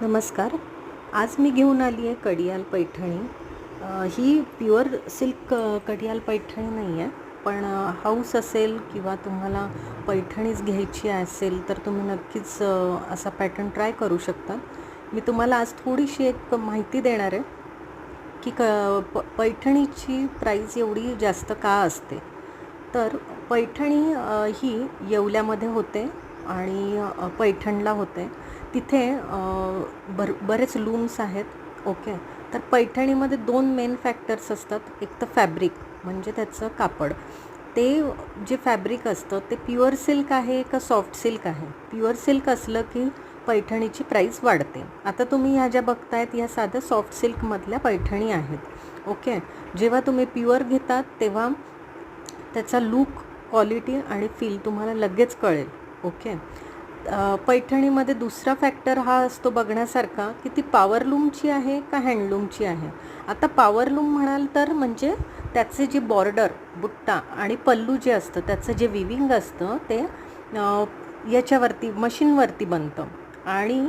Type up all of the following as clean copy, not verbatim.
नमस्कार. आज मी घेऊन आली आहे कडियाल पैठणी. ही प्युअर सिल्क कडियाल पैठणी नाही आहे, पण हाऊस असेल किंवा तुम्हाला पैठणीच घ्यायची असेल तर तुम्ही नक्कीच असा पॅटर्न ट्राय करू शकता. मी तुम्हाला आज थोडीशी एक माहिती देणार आहे की पैठणीची प्राईस एवढी जास्त का असते. तर पैठणी ही येवल्यामध्ये होते आणि पैठणला होते. तिथे बरेच लूम्स आहेत. ओके. तर पैठणीमध्ये 2 मेन फॅक्टर्स असतात. एक तर फॅब्रिक म्हणजे त्याचं कापड. ते जे फॅब्रिक असतं ते प्युअर सिल्क आहे का सॉफ्ट सिल्क आहे. प्युअर सिल्क असलं की पैठणीची प्राईस वाढते. आता तुम्ही ह्या ज्या बघतायत ह्या साध्या सॉफ्ट सिल्कमधल्या पैठणी आहेत. ओके. जेव्हा तुम्ही प्युअर घेतात तेव्हा त्याचा लूक, क्वालिटी आणि फील तुम्हाला लगेच कळेल. ओके. पैठणीमध्ये दुसरा फॅक्टर हा असतो बघण्यासारखा की ती पॉवरलूमची आहे का हँडलूमची आहे. आता पॉवरलूम म्हणाल तर म्हणजे त्याचे जे बॉर्डर, बुट्टा आणि पल्लू जे असतं त्याचं जे विविंग असतं ते याच्यावरती मशीनवरती बनतं. आणि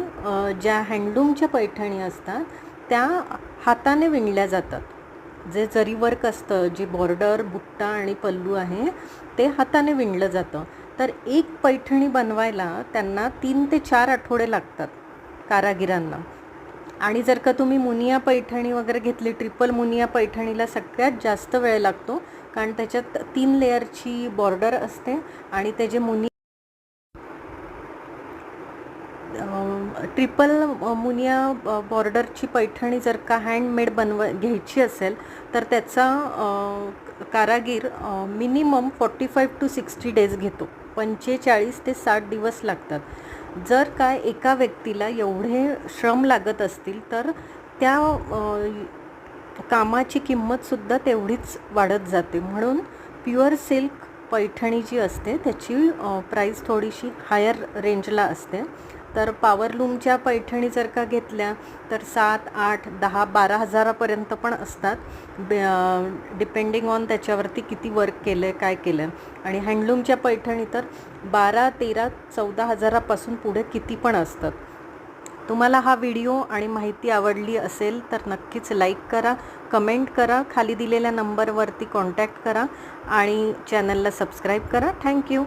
ज्या हँडलूमच्या पैठणी असतात त्या हाताने विणल्या जातात. जे जरी वर्क असतं, जे बॉर्डर, बुट्टा आणि पल्लू आहे ते हाताने विणलं जातं. तर एक पैठणी बनवायला त्यांना 3 ते 4 आठवडे लागतात कारागिरांना. आणि जर का तुम्ही मुनिया पैठणी वगैरे घेतली, ट्रिपल मुनिया पैठणीला सगळ्यात जास्त वेळ लागतो, कारण त्याच्यात 3 लेअरची बॉर्डर असते आणि ते जे ट्रिपल मुनिया बॉर्डरची पैठणी जर का हँडमेड घ्यायची असेल तर त्याचा कारागीर मिनिमम 45 to 60 डेज घेतो. 45 ते 60 दिवस लागतात. जर का एका व्यक्तीला एवढे श्रम लागत असतील तर त्या कामाची किंमतसुद्धा तेवढीच वाढत जाते. म्हणून प्युअर सिल्क पैठणी जी असते त्याची प्राईस थोडीशी हायर रेंजला असते. तर पॉवरलूमच्या पैठणी जर का घेतल्या तर 7, 8, 10, 12 हजारापर्यंत पण असतात, डिपेंडिंग ऑन त्याच्यावरती किती वर्क केलं आहे, काय केलं आहे. आणि हँडलूमच्या पैठणी तर 12, 13, 14 हजारापासून पुढे किती पण असतात. तुम्हाला हा व्हिडिओ आणि माहिती आवडली असेल तर नक्कीच लाईक करा, कमेंट करा, खाली दिलेल्या नंबरवरती कॉन्टॅक्ट करा आणि चॅनलला सबस्क्राईब करा. थँक्यू.